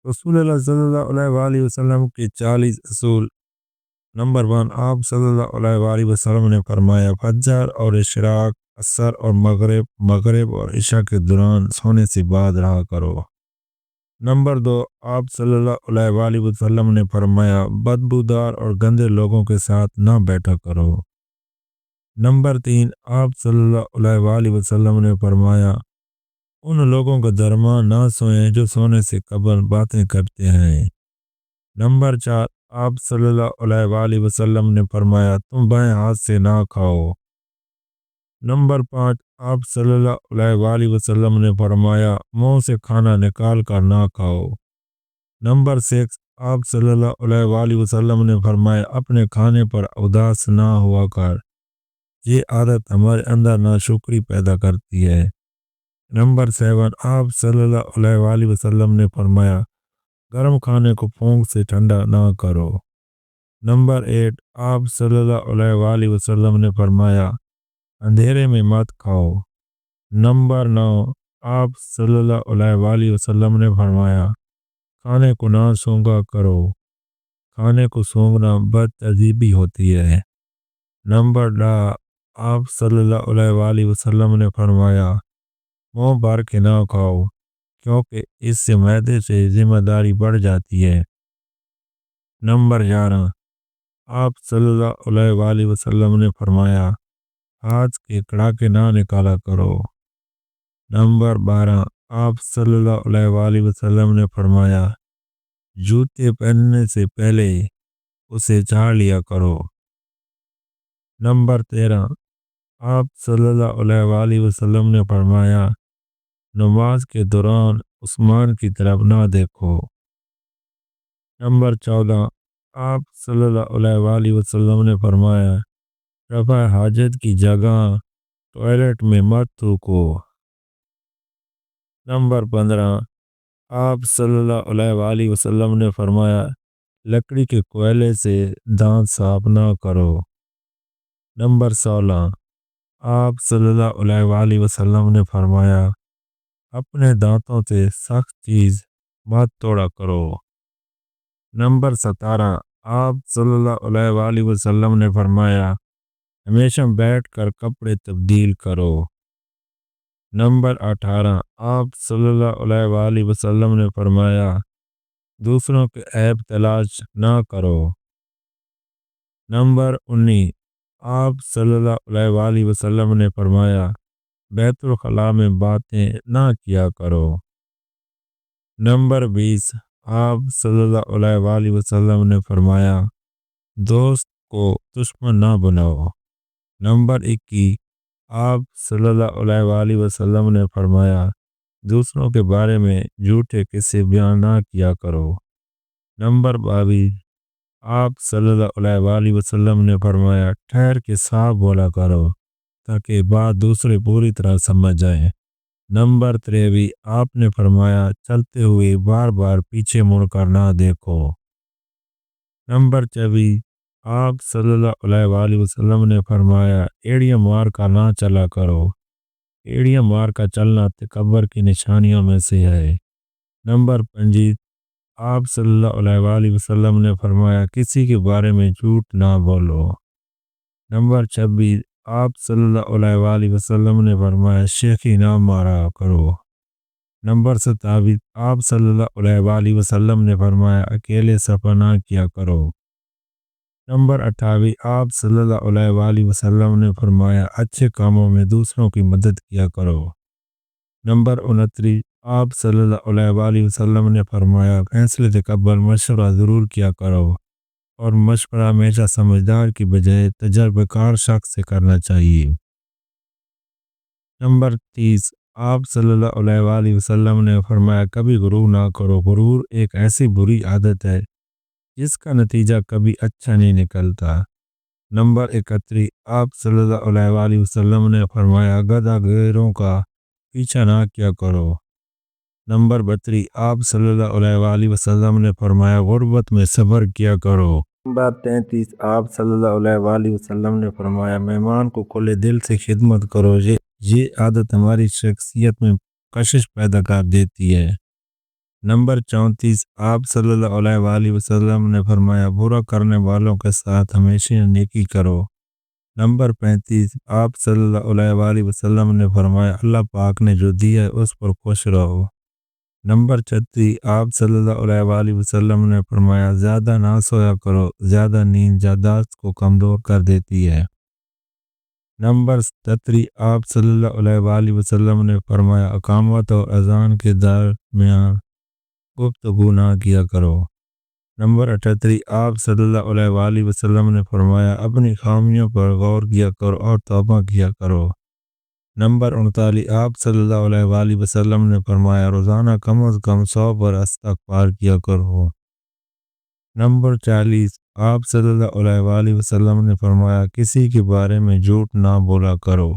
رسول اللہ صلی اللہ علیہ وآلہ وسلم کے 40 اصول۔ نمبر 1، آپ صلی اللہ علیہ وآلہ وسلم نے فرمایا فجر اور اشراق، عصر اور مغرب اور عشاء کے دوران سونے سے بعد رہا کرو۔ نمبر 2، آپ صلی اللہ علیہ وآلہ وسلم نے فرمایا بدبودار اور گندے لوگوں کے ساتھ نہ بیٹھا کرو۔ نمبر 3، آپ صلی اللہ علیہ وآلہ وسلم نے فرمایا ان لوگوں کے درمیان نہ سوئیں جو سونے سے قبل باتیں کرتے ہیں۔ نمبر 4، آپ صلی اللہ علیہ وآلہ وسلم نے فرمایا تم بائیں ہاتھ سے نہ کھاؤ۔ نمبر 5، آپ صلی اللہ علیہ وآلہ وسلم نے فرمایا منہ سے کھانا نکال کر نہ کھاؤ۔ نمبر 6، آپ صلی اللہ علیہ وآلہ وسلم نے فرمایا اپنے کھانے پر اداس نہ ہوا کر، یہ عادت ہمارے اندر ناشکری پیدا کرتی ہے۔ نمبر 7، آپ صلی اللہ علیہ وآلہ وسلم نے فرمایا گرم کھانے کو پھونک سے ٹھنڈا نہ کرو۔ نمبر 8، آپ صلی اللہ علیہ وآلہ وسلم نے فرمایا اندھیرے میں مت کھاؤ۔ نمبر 9، آپ صلی اللہ علیہ وآلہ وسلم نے فرمایا کھانے کو نہ سونگا کرو، کھانے کو سونگنا بد ترتیبی ہوتی ہے۔ نمبر 10، آپ صلی اللہ علیہ وآلہ وسلم نے فرمایا منہ بھر کے نہ کھاؤ کیونکہ اس سے معدے سے ذمہ داری بڑھ جاتی ہے۔ نمبر 11، آپ صلی اللہ علیہ وآلہ وسلم نے فرمایا ہاتھ کے کڑاکے نہ نکالا کرو۔ نمبر 12، آپ صلی اللہ علیہ وآلہ وسلم نے فرمایا جوتے پہننے سے پہلے اسے جھاڑ لیا کرو۔ نمبر 13، آپ صلی اللہ علیہ وآلہ وسلم نے فرمایا نماز کے دوران عثمان کی طرف نہ دیکھو۔ نمبر 14، آپ صلی اللہ علیہ وآلہ وسلم نے فرمایا رفع حاجت کی جگہ ٹوائلٹ میں مت تھوکو۔ نمبر 15، آپ صلی اللہ علیہ وآلہ وسلم نے فرمایا لکڑی کے کوئلے سے دانت صاف نہ کرو۔ نمبر 16، آپ صلی اللہ علیہ وآلہ وسلم نے فرمایا اپنے دانتوں سے سخت چیز مت توڑا کرو۔ نمبر 17، آپ صلی اللہ علیہ وآلہ وسلم نے فرمایا ہمیشہ بیٹھ کر کپڑے تبدیل کرو۔ نمبر 18، آپ صلی اللہ علیہ وآلہ وسلم نے فرمایا دوسروں کے عیب تلاش نہ کرو۔ نمبر 19، آپ صلی اللہ علیہ وآلہ وسلم نے فرمایا بیت الخلاء میں باتیں نہ کیا کرو۔ نمبر 20، آپ صلی اللہ علیہ وآلہ وسلم نے فرمایا دوست کو دشمن نہ بناؤ۔ نمبر 21، آپ صلی اللہ علیہ وآلہ وسلم نے فرمایا دوسروں کے بارے میں جھوٹے قصے بیان نہ کیا کرو۔ نمبر 22، آپ صلی اللہ علیہ وآلہ وسلم نے فرمایا ٹھہر کے صاف بولا کرو تاکہ بات دوسرے پوری طرح سمجھ جائیں۔ نمبر 23، آپ نے فرمایا چلتے ہوئے بار بار پیچھے مڑ کر نہ دیکھو۔ نمبر 24، آپ صلی اللہ علیہ وآلہ وسلم نے فرمایا ایڑیاں مار کر نہ چلا کرو، ایڑیاں مار کر چلنا تکبر کی نشانیوں میں سے ہے۔ نمبر 25، آپ صلی اللہ علیہ وآلہ وسلم نے فرمایا کسی کے بارے میں جھوٹ نہ بولو۔ نمبر 26، آپ صلی اللہ علیہ وآلہ وسلم نے فرمایا شیخی نہ مارا کرو۔ نمبر 27، آپ صلی اللہ علیہ وآلہ وسلم نے فرمایا اکیلے سفر نہ کیا کرو۔ نمبر 28، آپ صلی اللہ علیہ وآلہ وسلم نے فرمایا اچھے کاموں میں دوسروں کی مدد کیا کرو۔ نمبر 29، آپ صلی اللہ علیہ وآلہ وسلم نے فرمایا فیصلے سے قبل مشورہ ضرور کیا کرو اور مشورہ ہمیشہ سمجھدار کی بجائے تجربہ کار شخص سے کرنا چاہیے۔ نمبر 30، آپ صلی اللہ علیہ وآلہ وسلم نے فرمایا کبھی غرور نہ کرو، غرور ایک ایسی بری عادت ہے جس کا نتیجہ کبھی اچھا نہیں نکلتا۔ نمبر 31، آپ صلی اللہ علیہ وآلہ وسلم نے فرمایا گدھا غیروں کا پیچھا نہ کیا کرو۔ نمبر 32، آپ صلی اللہ علیہ وآلہ وسلم نے فرمایا غربت میں صبر کیا کرو۔ نمبر 33، آپ صلی اللہ علیہ وآلہ وسلم نے فرمایا مہمان کو کھلے دل سے خدمت کرو، یہ عادت ہماری شخصیت میں کشش پیدا کر دیتی ہے۔ نمبر 34 آپ صلی اللہ علیہ وآلہ وسلم نے فرمایا برا کرنے والوں کے ساتھ ہمیشہ نیکی کرو۔ نمبر 35 آپ صلی اللہ علیہ وآلہ وسلم نے فرمایا اللہ پاک نے جو دیا ہے اس پر خوش رہو۔ نمبر 36 آپ صلی اللہ علیہ وآلہ وسلم نے فرمایا زیادہ نہ سویا کرو، زیادہ نیند یادداشت کو کمزور کر دیتی ہے۔ نمبر 37 آپ صلی اللہ علیہ وآلہ وسلم نے فرمایا اقامت اور اذان کے درمیان گفتگو نہ کیا کرو۔ نمبر 38 آپ صلی اللہ علیہ وآلہ وسلم نے فرمایا اپنی خامیوں پر غور کیا کرو اور توبہ کیا کرو۔ نمبر 39 آپ صلی اللہ علیہ وآلہ وسلم نے فرمایا روزانہ کم از کم 100 بار استغفار کیا کرو۔ نمبر 40 آپ صلی اللہ علیہ وآلہ وسلم نے فرمایا کسی کے بارے میں جھوٹ نہ بولا کرو۔